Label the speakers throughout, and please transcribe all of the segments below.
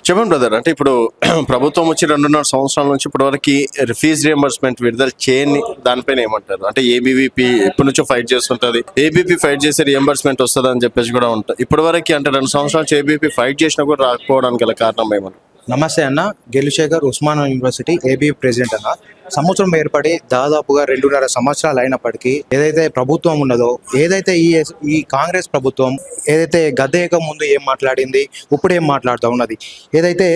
Speaker 1: చెప్పండి బ్రదర్. అంటే ఇప్పుడు ప్రభుత్వం వచ్చి 2.5 సంవత్సరాల నుంచి ఇప్పటి వరకు ఫీజు రియంబర్స్మెంట్ విడుదల చేయని దానిపైన ఏమంటారు? అంటే ఏబీవీపీ ఇప్పటి నుంచో ఫైట్ చేస్తుంటది, ఏబీపీ ఫైట్ చేసే రియంబర్స్మెంట్ వస్తుంది అని చెప్పేసి కూడా ఉంటుంది. ఇప్పటి వరకు అంటే 2 సంవత్సరాల నుంచి ఏబీపీ ఫైట్ చేసినా కూడా రాకపోవడానికి గల కారణం ఏమన్నా?
Speaker 2: నమస్తే అన్న, గెలుశేఖర్, ఉస్మానియా యూనివర్సిటీ ఏబీ ప్రెసిడెంట్ అన్న. సంవత్సరం ఏర్పడి దాదాపుగా 2.5 సంవత్సరాలు అయినప్పటికీ ఏదైతే ప్రభుత్వం ఉన్నదో, ఏదైతే ఈ కాంగ్రెస్ ప్రభుత్వం ఏదైతే గద్దెక ముందు ఏం మాట్లాడింది, ఇప్పుడు ఏం మాట్లాడుతూ ఉన్నది, ఏదైతే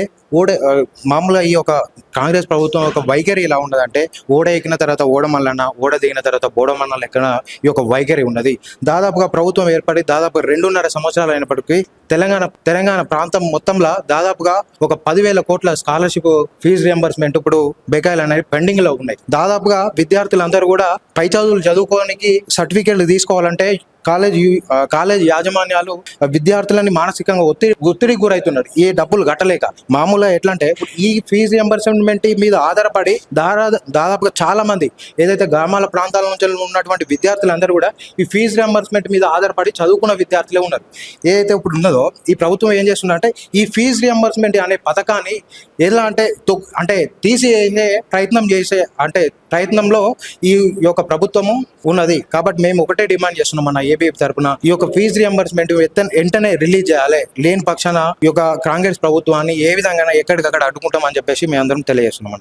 Speaker 2: మామూలుగా ఈ యొక్క కాంగ్రెస్ ప్రభుత్వం ఒక వైఖరి ఎలా ఉన్నదంటే, ఓడ ఎక్కిన తర్వాత ఓడమల్లన్న, ఓడ దిగిన తర్వాత బోడమల్ల లెక్కన ఈ యొక్క వైఖరి ఉన్నది. దాదాపుగా ప్రభుత్వం ఏర్పడి దాదాపు 2.5 సంవత్సరాలు అయినప్పటికీ తెలంగాణ ప్రాంతం మొత్తంలో దాదాపుగా ఒక 10,000 కోట్ల స్కాలర్షిప్ ఫీజు రియంబర్స్మెంట్ ఇప్పుడు బకాయిలు అనేవి పెండింగ్ లో ఉన్నాయి. దాదాపుగా విద్యార్థులందరూ కూడా పై చదువులు చదువుకోవడానికి సర్టిఫికేట్లు తీసుకోవాలంటే కాలేజ్ యాజమాన్యాలు విద్యార్థులని మానసికంగా ఒత్తిడికి గురవుతున్నారు ఈ డబ్బులు కట్టలేక. మామూలుగా ఎట్లా అంటే, ఈ ఫీజు రియంబర్స్మెంట్ మీద ఆధారపడి దాదాపుగా చాలా మంది ఏదైతే గ్రామాల ప్రాంతాల నుంచి ఉన్నటువంటి విద్యార్థులందరూ కూడా ఈ ఫీజు రియంబర్స్మెంట్ మీద ఆధారపడి చదువుకున్న విద్యార్థులే ఉన్నారు. ఏదైతే ఇప్పుడు ఉన్నదో ఈ ప్రభుత్వం ఏం చేస్తుందంటే, ఈ ఫీజు రియంబర్స్మెంట్ అనే పథకాన్ని ఎలా అంటే తీసేసే ప్రయత్నంలో ఈ యొక్క ప్రభుత్వము ఉన్నది. కాబట్టి మేము ఒకటే డిమాండ్ చేస్తున్నాం మన ఏబీఎఫ్ తరఫున, ఈ యొక్క ఫీజు రియంబర్స్మెంట్ వెంటనే రిలీజ్ చేయాలి. లేని పక్షాన ఈ యొక్క కాంగ్రెస్ ప్రభుత్వాన్ని ఏ విధంగా ఎక్కడికక్కడ అడ్డుకుంటామని చెప్పేసి మేము అందరం తెలియజేస్తున్నాం.